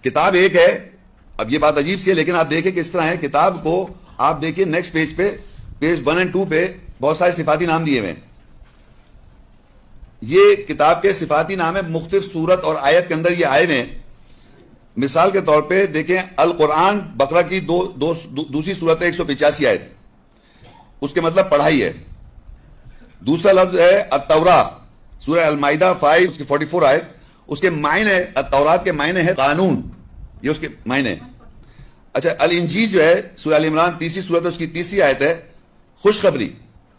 کتاب ایک ہے. اب یہ بات عجیب سی ہے لیکن آپ دیکھیں کس طرح ہے. کتاب کو آپ دیکھیے نیکسٹ پیج پہ, پیج 1 اور 2 پہ بہت سارے صفاتی نام دیے ہوئے ہیں. یہ کتاب کے صفاتی نام ہے, مختلف صورت اور آیت کے اندر یہ آئے ہوئے ہیں. مثال کے طور پہ دیکھیں القرآن بقرہ کی دوسری صورت ہے 185 آیت, اس کے مطلب پڑھائی ہے. دوسرا لفظ ہے التوراہ, سورہ المائدہ 5 اس کی 44 آیت, اس کے معنی ہے التورات کے معنی ہے قانون, یہ اس کے معنی ہے. اچھا الانجیل جو ہے سورہ ال عمران تیسری صورت ہے, اس کی تیسری آیت ہے خوشخبری.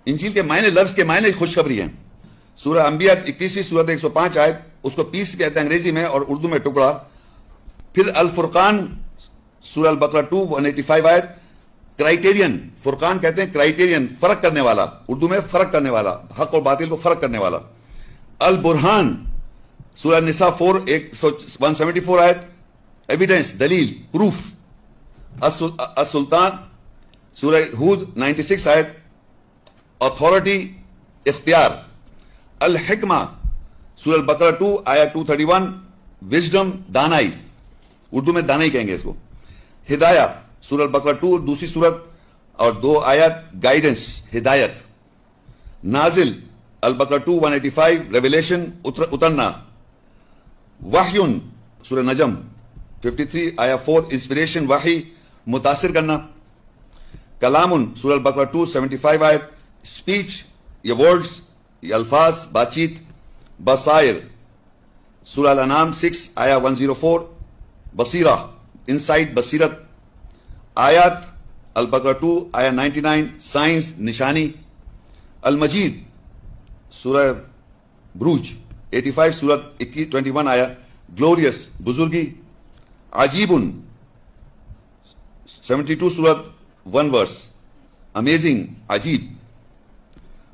انجیل کے معنی, لفظ کے معنی خوشخبری ہیں. سورہ انبیاء 21ویں صورت 105 آیت, اس کو پیس کہتے ہیں انگریزی میں اور اردو میں ٹکڑا. پھر الفرقان سورہ البقرہ 2 185 آیت, کرائیٹیرین, فرقان کہتے ہیں کرائیٹیرین, فرق کرنے والا, اردو میں فرق کرنے والا, حق اور باطل کو فرق کرنے والا. البرہان سورہ النساء 4 174 آیت, ایویڈنس, دلیل, پروف. السلطان سورہ ہود 96 آیت, اتھارٹی, اختیار. الحکمہ سورہ البقرہ 2 آیت 231, وزڈم, دانائی, اردو میں دانائی کہیں گے اس کو. ہدایہ سورہ البقرہ 2 دوسری صورت اور 2 آیت, گائیڈنس, ہدایت. نازل البقرہ 2 185, ریویلیشن, اترنا. وحیون سورہ نجم 53 آیت 4, انسپریشن, وحی, متاثر کرنا. کلامن سورہ البقرہ 2 75 آیت, اسپیچ, یہ ورڈز, یہ الفاظ, بات چیت. بصائر سورہ الانعام 6 آیت 104, بصیرہ, انسائٹ, بصیرت. آیات البقرہ 2 آیت 99, سائنس, نشانی. المجید سورہ بروج 85 سورت 21 آیت, گلوریس, بزرگی. عجیبن 72 سورت 1 ورس, امیزنگ, عجیب.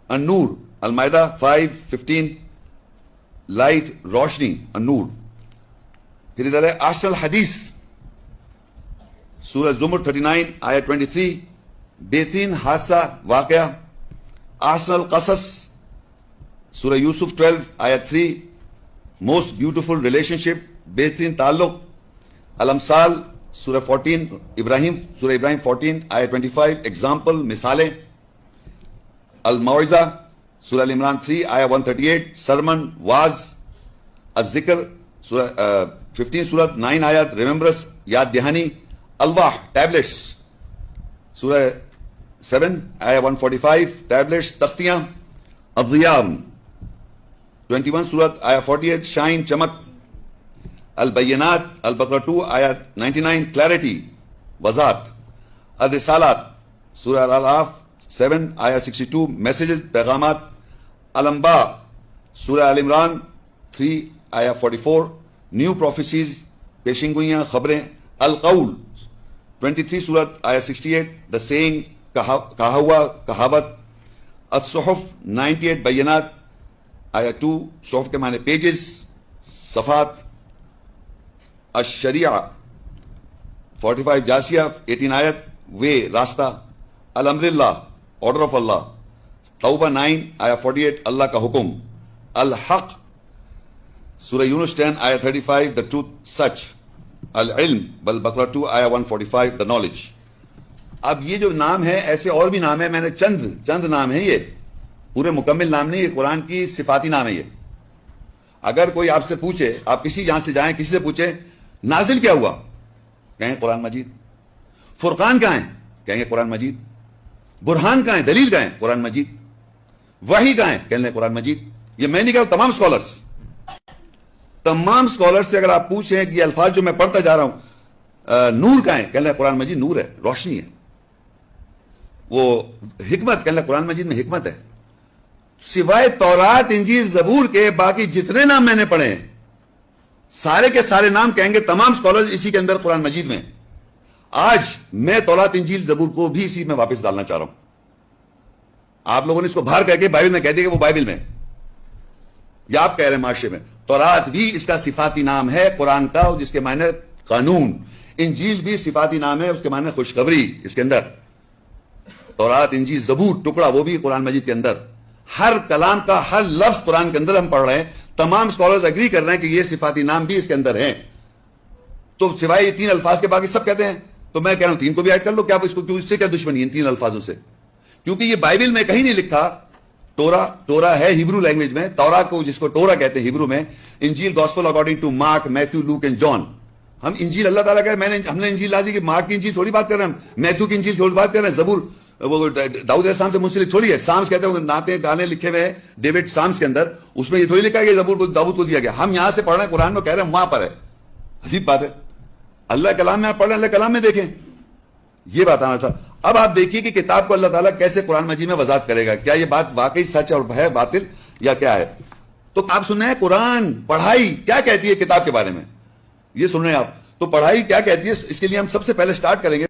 النور المائدہ 5:15, لائٹ, روشنی, النور. پھر ادھر ہے احسن الحدیث سورہ زمر 39 آیت 23, بہترین حادثہ, واقعہ. احسن القصص سورہ یوسف 12 آیت 3, موسٹ بیوٹیفل ریلیشن شپ, بہترین تعلق. الامثال سورہ 14 ابراہیم, سورہ ابراہیم 14 آیت 25, ایگزامپل, مثالیں. الموعظہ سورہ ال عمران 3 آیت 138, سرمن, واز. الذکر سورہ 15 سورت 9 آیت, ریممبرنس, یاد دہانی. الواح, ٹیبلٹس سورہ 7 آیت 145, ٹیبلٹس, تختیاں. الضیاء 21 سورت آیت 48, شائن, چمک. البینات البقرہ 2 آیت 99, کلیرٹی, وضاحت. الرسالات سورہ الاعراف 7 آیت 62, میسیجز, پیغامات. الانباء سورہ ال عمران 3 آیت 44, نیو پروفیسیز, پیشنگوئیاں, خبریں. القول 23 سورت آیت 68, دا سینگ, کہا ہوا, کہاوت. الصحف 98, بینات آیت 2, صحف کے معنی پیجز, صفحات. الشریعہ 45 جاسیہ 18 آیت, وے, راستہ. الامر اللہ, آرڈر آف اللہ. توبہ 9 آیت 48, اللہ کا حکم. الحق سورہ یونس 10 آیت 35, دا ٹروتھ, سچ. العلم بالبقرہ 2 آیت 145, دا نالج. اب یہ جو نام ہے ایسے اور بھی نام ہے, میں نے چند نام ہیں, یہ پورے مکمل نام نہیں, یہ قرآن کی صفاتی نام ہے. یہ اگر کوئی آپ سے پوچھے, آپ کسی یہاں سے جائیں, کسی سے پوچھیں نازل کیا ہوا, کہیں قرآن مجید. فرقان کہاں ہے, کہیں گے قرآن مجید. برہان کہاں ہے, دلیل کہاں ہے, قرآن مجید. وحی کہاں ہے, کہہ لیں قرآن مجید. یہ میں نہیں کہا, تمام سکولرز سے اگر آپ پوچھیں کہ یہ الفاظ جو میں پڑھتا جا رہا ہوں, نور کہاں ہے, کہہ لیں قرآن مجید نور ہے, روشنی ہے. وہ حکمت, کہہ لیں قرآن مجید میں حکمت ہے. سوائے تورات, انجیل, زبور کے باقی جتنے نام میں نے پڑھے ہیں سارے کے سارے نام کہیں گے تمام سکولرز اسی کے اندر قرآن مجید میں. آج میں تورات, انجیل, زبور کو بھی اسی میں واپس ڈالنا چاہ رہا ہوں. آپ لوگوں نے اس کو باہر کہہ کے بائبل میں کہہ دیا کہ وہ بائبل میں, یا آپ کہہ رہے ہیں معاشرے میں. تورات بھی اس کا صفاتی نام ہے قرآن کا, جس کے معنی قانون. انجیل بھی صفاتی نام ہے, اس کے معنی خوشخبری. اس کے اندر تورات, انجیل, زبور, ٹکڑا, وہ بھی قرآن مجید کے اندر. ہر کلام کا ہر لفظ قرآن کے اندر ہم پڑھ رہے ہیں. تمام سکولرز اگری کر رہے ہیں کہ یہ صفاتی نام بھی اس کے اندر ہیں. تو سوائے یہ 3 الفاظ کے باقی سب کہتے ہیں. تو میں کہہ رہا ہوں 3 کو بھی ایڈ کر لو. کیا اس کو کیوں، اس سے کیا دشمنی ہے ان 3 الفاظوں سے؟ کیونکہ یہ بائبل میں کہیں نہیں لکھا. تورا ہے ہیبرو لینگویج میں، تورا کو جس کو ٹورا کہتے ہیں ہیبرو میں. انجیل gospel according to Mark, Matthew, Luke and John. ہم انجیل اللہ تعالیٰ کا ہم نے انجیل لا دی کہ مارک کی انجیل تھوڑی بات کر رہے ہیں ہم، میتھیو کی انجیل تھوڑی بات کر رہے ہیں. زبور وہ داؤد علیہ السلام سے منسلک تھوڑی ہے. سامس کہتے ہیں نعتیں گانے لکھے ہوئے ہیں ڈیوڈ سامس کے اندر، اس میں یہ تھوڑی لکھا ہے کہ زبور کو داؤد کو دیا گیا. ہم یہاں سے پڑھ رہے ہیں قرآن میں، کہہ رہے ہیں وہاں پر ہے. عجیب بات ہے. اللہ کلام میں آپ پڑھ رہے ہیں، اللہ کلام میں دیکھیں. یہ بات آنا تھا. اب آپ دیکھیے کہ کتاب کو اللہ تعالیٰ کیسے قرآن مجید میں وضاحت کرے گا. کیا یہ بات واقعی سچ اور ہے باطل یا کیا ہے؟ تو آپ سن رہے ہیں قرآن پڑھائی کیا کہتی ہے کتاب کے بارے میں، یہ سن رہے ہیں آپ. تو پڑھائی کیا کہتی ہے، اس کے لیے ہم سب سے پہلے سٹارٹ کریں گے